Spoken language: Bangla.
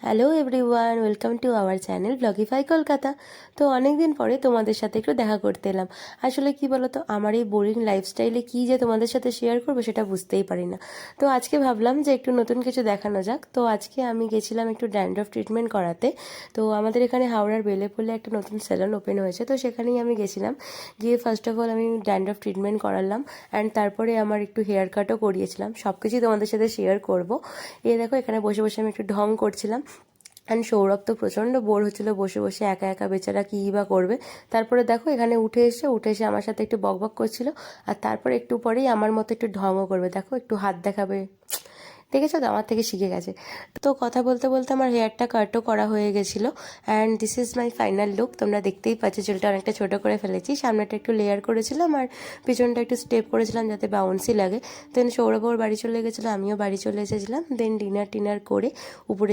Hello everyone, welcome to our channel Blogify Kolkata. তো অনেক দিন পরে তোমাদের সাথে একটু দেখা করতে এলাম। আসলে কি বলো তো, আমার এই বোরিং লাইফস্টাইলে কী যে তোমাদের সাথে শেয়ার করবো সেটা বুঝতেই পারি না। তো আজকে ভাবলাম যে একটু নতুন কিছু দেখানো যাক। তো আজকে আমি গেছিলাম একটু ড্যান্ড্রফ ট্রিটমেন্ট করাতে। তো আমাদের এখানে হাওড়ার বেলেপোলে একটা নতুন সেলুন ওপেন হয়েছে, তো সেখানেই আমি গেছিলাম। গিয়ে ফার্স্ট অফ অল আমি ড্যান্ড্রফ ট্রিটমেন্ট করালাম, অ্যান্ড তারপরে আমার একটু হেয়ার কাটও করিয়েছিলাম। সব কিছুই তোমাদের সাথে শেয়ার করবো। এ দেখো, এখানে বসে বসে আমি একটু ঢং করছিলাম। অ্যান্ড সৌরভ তো প্রচণ্ড বোর হচ্ছিলো বসে বসে, একা একা বেচারা কী বা করবে। তারপরে দেখো এখানে উঠে এসে আমার সাথে একটু বকবক করছিল, আর তারপরে একটু পরেই আমার মতো একটু ঢঙও করবে। দেখো একটু হাত দেখাবে, দেখেছো তো, আমার থেকে শিখে গেছে। তো কথা বলতে বলতে আমার হেয়ারটা কাটও করা হয়ে গেছিলো, and this is my final look. তোমরা দেখতেই পাচ্ছ চুলটা অনেকটা ছোটো করে ফেলেছি, সামনেটা একটু লেয়ার করেছিলাম আর পিছনটা একটু স্টেপ করেছিলাম যাতে বাউন্সি লাগে। দেন সৌরভ ওর বাড়ি চলে গেছিলো, আমিও বাড়ি চলে এসেছিলাম। দেন ডিনার টিনার করে উপরে